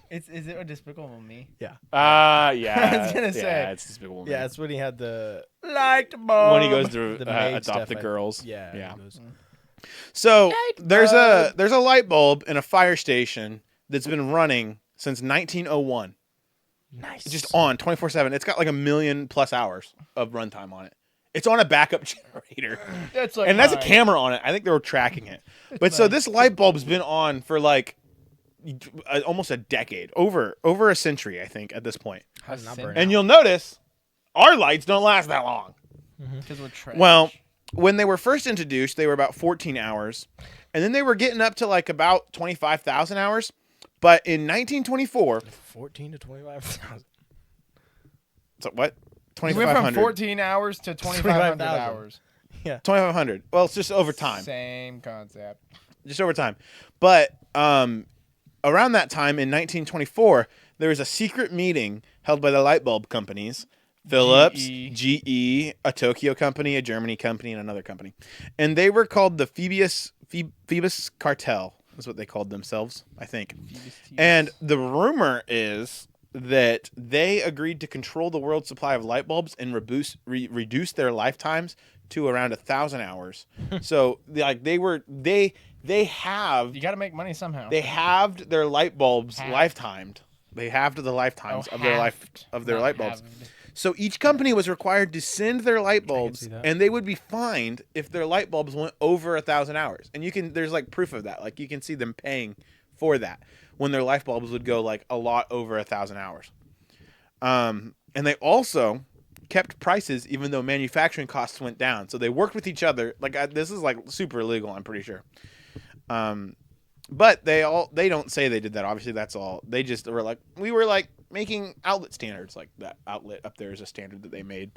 Is it a Despicable Me? Yeah. Yeah. I was gonna say. Yeah, it's Despicable Me. Yeah, it's when he had the Light bulb. When he goes to the maid adopt stuff, the girls. Yeah. Yeah. he goes, So there's a light bulb in a fire station that's been running since 1901. nice. It's just on 24/7. It's got like 1 million plus hours of runtime on it. It's on a backup generator. That's like And that's a mine. camera on it. I think they were tracking it. But so this light bulb's been on for like almost a decade, over a century, I think, at this point. How's it not burn And you'll notice our lights don't last that long. Because we're trash. Well, when they were first introduced, they were about 14 hours. And then they were getting up to like about 25,000 hours. But in 1924, 14 to 25,000. so what? we went from 2,500. 14 hours to 2,500 25,000. hours. 2,500. Well, it's just over time. Same concept. Just over time. But around that time in 1924, there was a secret meeting held by the light bulb companies, Philips, GE, a Tokyo company, a Germany company, and another company. And they were called the Phoebus Cartel, is what they called themselves, I think. And the rumor is that they agreed to control the world's supply of light bulbs and reduce their lifetimes to around 1,000 hours. So like they have You got to make money somehow. they halved their light bulbs lifetimed. They halved the lifetimes of their light bulbs. So each company was required to send their light bulbs, see that. and they would be fined if their light bulbs went over 1,000 hours. And there's like proof of that. Like you can see them paying for that when their light bulbs would go like a lot over 1,000 hours. And they also kept prices even though manufacturing costs went down. So they worked with each other. Like this is like super illegal, I'm pretty sure. But they don't say they did that. Obviously, that's all. They just were like, we were like making outlet standards. Like that outlet up there is a standard that they made.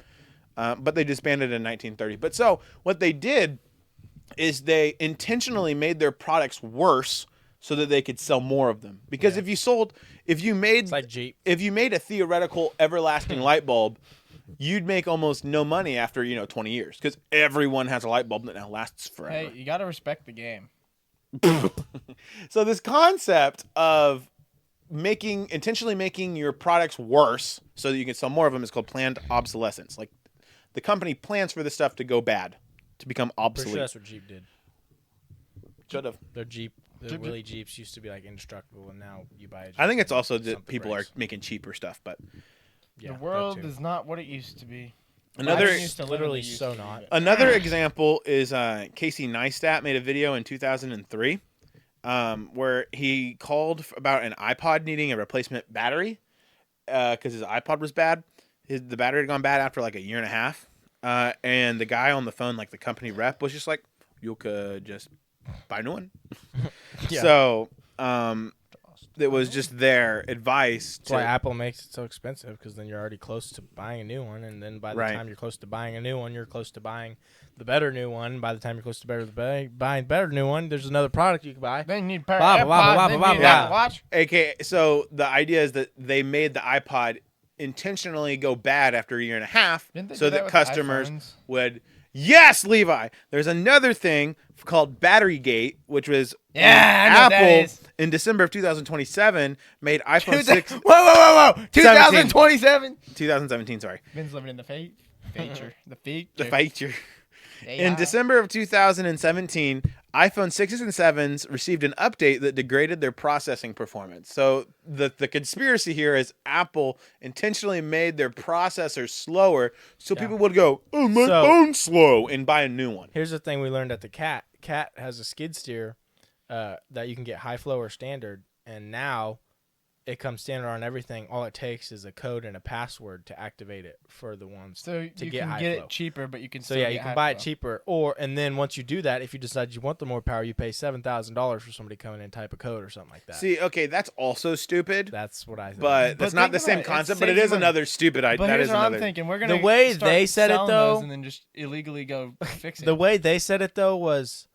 But they disbanded in 1930. But so what they did is they intentionally made their products worse so that they could sell more of them. Because if you made It's like Jeep. if you made a theoretical everlasting light bulb, you'd make almost no money after 20 years because everyone has a light bulb that now lasts forever. Hey, you got to respect the game. So this concept of intentionally making your products worse so that you can sell more of them is called planned obsolescence. Like the company plans for this stuff to go bad, to become Pretty obsolete. sure that's what Jeep did. Should have. Their Willie Jeeps used to be like indestructible, and now you buy a Jeep. I think it's also that something people breaks. are making cheaper stuff, but Yeah, The that world too. is not what it used to be. another Life used to literally used so to be, not. but- another example is Casey Neistat made a video in 2003 where he called about an iPod needing a replacement battery because his iPod was bad. The battery had gone bad after like a year and a half. And the guy on the phone, like the company rep, was just like, "You could just buy a new one." Yeah. So it was just their advice. That's why Apple makes it so expensive, because then you're already close to buying a new one, and then by the Right. time you're close to buying a new one, you're close to buying the better new one. By the time you're close to buying better new one, there's another product you can buy. Then you need pair Blah, of blah, blah, AirPods, blah, then blah, you need blah. Apple Watch. AKA, so the idea is that they made the iPod intentionally go bad after a year and a half Didn't they so do that that with customers iPhones? would. Yes, Levi. There's another thing called Battery Gate, which was Yeah, I know what that Apple is. in December of 2027 made iPhone 6 Whoa! 2027. 2017. Sorry, Ben's living in the feature. The feature. the feature. They In are. December of 2017, iPhone 6s and 7s received an update that degraded their processing performance. So the conspiracy here is Apple intentionally made their processors slower so Yeah. people would go, "Oh, my So- phone's slow," and buy a new one. Here's the thing we learned at the Cat. Cat has a skid steer that you can get high flow or standard, and now it comes standard on everything. All it takes is a code and a password to activate it for the ones. So to you get can high get flow. it cheaper, but you can So still yeah, get you can high buy it flow. cheaper, and then once you do that, if you decide you want the more power, you pay $7,000 for somebody coming in and type a code or something like that. See, okay, that's also stupid, That's what I think. but that's not think the about same it, it concept, but it saves is money. another stupid idea. But That here's is what another. I'm thinking: we're gonna The way start they said it, selling those though- and then just illegally go fix it. The way they said it though was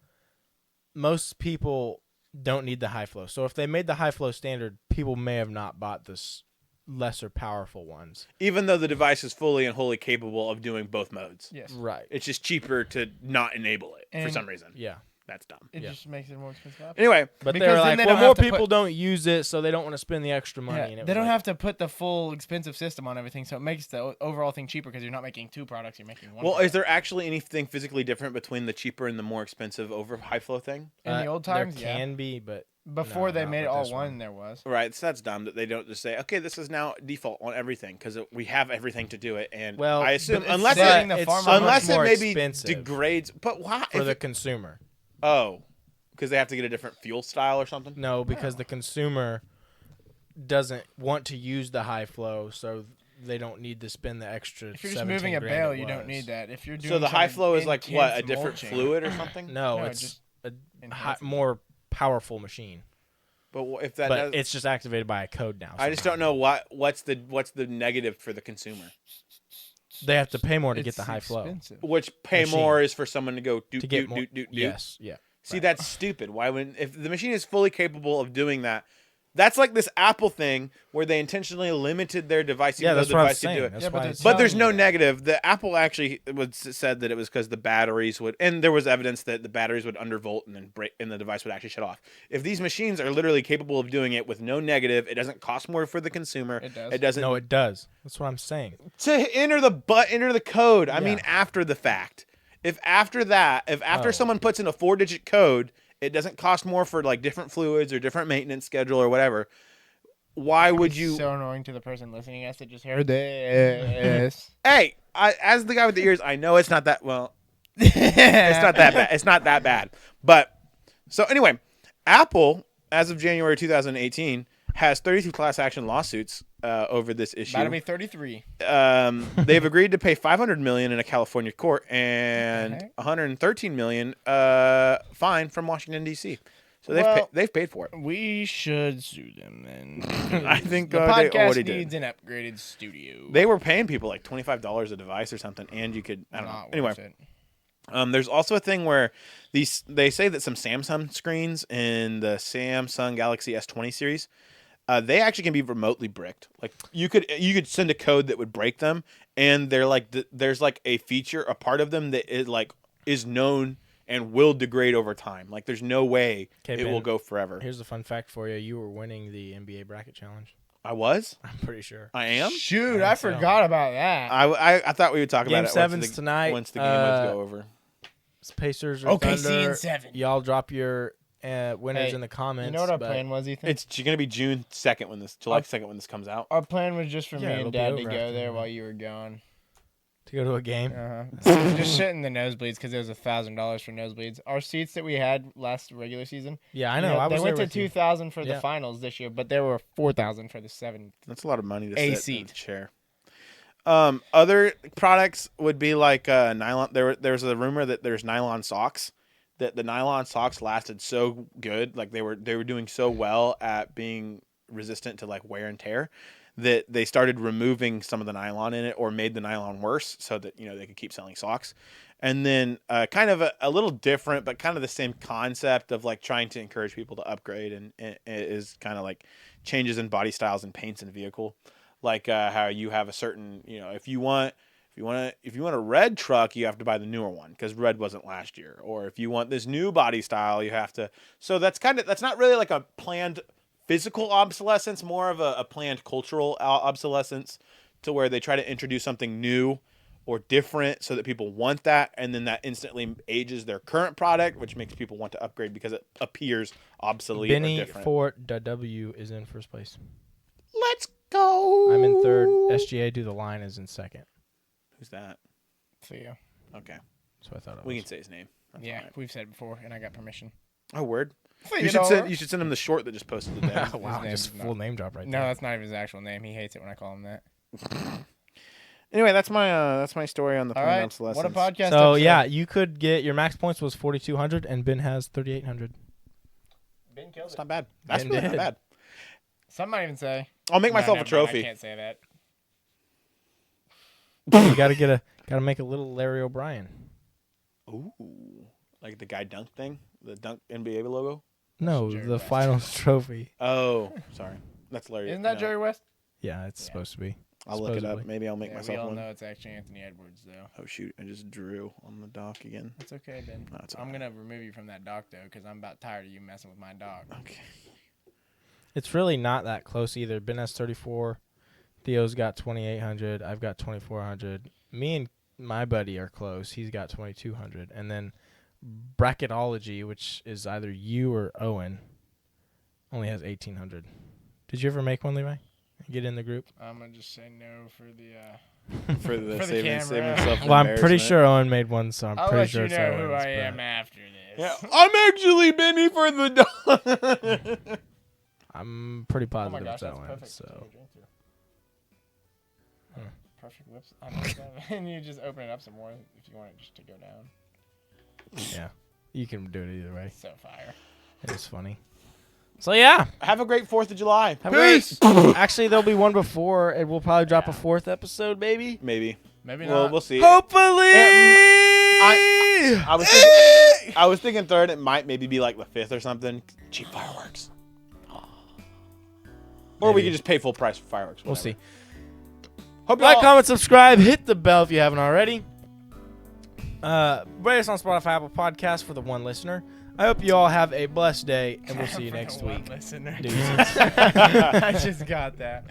most people don't need the high flow. So if they made the high flow standard, people may have not bought this lesser powerful ones. Even though the device is fully and wholly capable of doing both modes. yes, Right. It's just cheaper to not enable it for And- some reason. Yeah. That's dumb. it Yeah. just makes it more expensive. Anyway, But Because they're then like, they well, don't more have to people put- don't use it, so they don't want to spend the extra money. Yeah, And it they was don't like, have to put the full expensive system on everything, so it makes the overall thing cheaper because you're not making two products, you're making one. well, product. is there actually anything physically different between the cheaper and the more expensive over high flow thing? in the old times? there Yeah. can be, but Before no, they not made it with all this one, one. there was. Right, so that's dumb that they don't just say, okay, this is now default on everything because we have everything to do it. And Well, I assume but it's unless saving it, the it's farmer so much unless it more maybe expensive degrades, but why? for If the it- consumer. because they have to get a different fuel style or something. No, because the consumer doesn't want to use the high flow, so they don't need to spend the extra. If you're just 17 moving a grand bale, it you don't was. need that. If you're doing So the high some flow is like what, a intense different mulching- fluid or something? No, No, it's just a enhancing. more powerful machine, But if that but does, it's just activated by a code now. I just somehow. don't know what's the negative for the consumer. They have to pay more to get It's the high flow. expensive. Which pay Machine. more is for someone to go doot To get doot more, doot doot doot. yes, yeah. See, that's stupid. Why when if the machine is fully capable of doing that? That's like this Apple thing where they intentionally limited their device. Yeah, even though that's the what I device was could do saying. it. That's Yeah, but why they're it's- But there's telling no you that. negative. The Apple actually said that it was because the batteries would, and there was evidence that the batteries would undervolt and then break, and the device would actually shut off. If these machines are literally capable of doing it with no negative, it doesn't cost more for the consumer. It does. It doesn't. No, it does. That's what I'm saying. To enter the code. I mean, Yeah. after the fact. If after Oh. someone puts in a 4-digit code, it doesn't cost more for like different fluids or different maintenance schedule or whatever. Why would you? So annoying to the person listening. I said, just hear this. Hey, as the guy with the ears, I know it's not that well. it's It's not that bad. It's not that bad. But so anyway, Apple, as of January 2018, has 32 class action lawsuits over this issue. About to be 33. They've agreed to pay $500 million in a California court and heck? $113 million fine from Washington D.C. So Well- they've paid for it. We should sue them then. I think the they podcast already did. needs an upgraded studio. They were paying people like $25 a device or something, and you could I don't know. Not Anyway, worth it. there's also a thing where they say that some Samsung screens in the Samsung Galaxy S20 series, they actually can be remotely bricked. Like you could send a code that would break them, and they're like there's like a feature, a part of them that is known and will degrade over time. Like there's no way Okay, it Ben, will go forever. Here's a fun fact for you. You were winning the NBA bracket challenge. I was. I'm pretty sure. I am. Shoot, I I think so. forgot about that. I thought we would talk Game about it 7's tonight, once the game would go over. It's Pacers or OKC Thunder. in 7. Y'all drop your winners Hey, in the comments. You know what our but plan was, Ethan? It's going to be June 2nd July 2nd when this comes out. Our plan was just for Yeah, me it'll and be Dad to over go after there that. while you were gone. to go to a game. Just sit in the nosebleeds because it was $1,000 for nosebleeds. Our seats that we had last regular season. Yeah, I know. I was they went there to with you. $2,000 for the Yeah. finals this year, but there were $4,000 for the 7th. That's a lot of money to A sit in seat. a chair. Other products would be like nylon. There's a rumor that there's nylon socks. That the nylon socks lasted so good, like they were doing so well at being resistant to like wear and tear, that they started removing some of the nylon in it or made the nylon worse so that they could keep selling socks. And then kind of a little different, but kind of the same concept of like trying to encourage people to upgrade, and it is kind of like changes in body styles and paints in vehicle, like how you have a certain if you want a red truck, you have to buy the newer one because red wasn't last year. Or if you want this new body style, you have to. So that's not really like a planned physical obsolescence, more of a planned cultural obsolescence, to where they try to introduce something new or different so that people want that, and then that instantly ages their current product, which makes people want to upgrade because it appears obsolete or Benny different. Fort W is in first place. Let's go. I'm in third. SGA Do the Line is in second. Who's that? Theo. Okay, So I thought it we was. can say his name. That's Yeah, all right. we've said it before, and I got permission. Oh, word. You You should send him the short that just posted today. Wow, name just is full name drop right No, there. that's not even his actual name. He hates it when I call him that. Anyway, that's my story on the All planned right, obsolescence. what a podcast. So episode. yeah, you could get your max points was 4,200, and Ben has 3,800. Ben killed That's it. not bad. That's Ben really not did. bad. Some might even say. I'll make No, myself a never mind, trophy. I can't say that. You gotta make a little Larry O'Brien. Ooh, like the guy dunk thing, the dunk NBA logo. No, Jerry the West. finals trophy. Oh, sorry, that's hilarious. Isn't that No, Jerry West? Yeah, it's Yeah. supposed to be. I'll look it up. supposedly. Maybe I'll make Yeah, we myself all one. know it's actually Anthony Edwards, though. Oh shoot, I just drew on the dock again. That's okay, Ben. No, it's I'm okay. gonna remove you from that doc though, because I'm about tired of you messing with my dog. Okay. It's really not that close either. Ben has 34. Theo's got 2,800. I've got 2,400. Me and my buddy are close. He's got 2,200. And then Bracketology, which is either you or Owen, only has 1,800. Did you ever make one, Levi? Get in the group? I'm gonna just say no for the. For the For the saving camera. himself from Well, I'm pretty embarrassment. sure Owen made one, so I'm I'll pretty let sure you it's know Owen's. who I but- am after this. Yeah, I'm actually Benny for the dog. I'm pretty Oh my positive gosh, it's that's Owen. perfect. So to drink to. Hmm. Perfect whips. I know that. And you just open it up some more if you want it just to go down. yeah, you can do it either way. So fire. It is funny. So yeah, Have a great 4th of July. Have a great- Peace. Actually, there'll be one before, and we'll probably drop a 4th episode, maybe. Maybe. Maybe Well, not. we'll see. Hopefully. I was thinking 3rd. It might maybe be like the 5th or something. Cheap fireworks. Or we Maybe. could just pay full price for fireworks. We'll whatever. see. Hope Like, y'all- comment, subscribe, hit the bell if you haven't already. Rate us on Spotify, Apple Podcasts for the one listener. I hope you all have a blessed day, and we'll see you For next the one week. listener. Deuces. I just got that.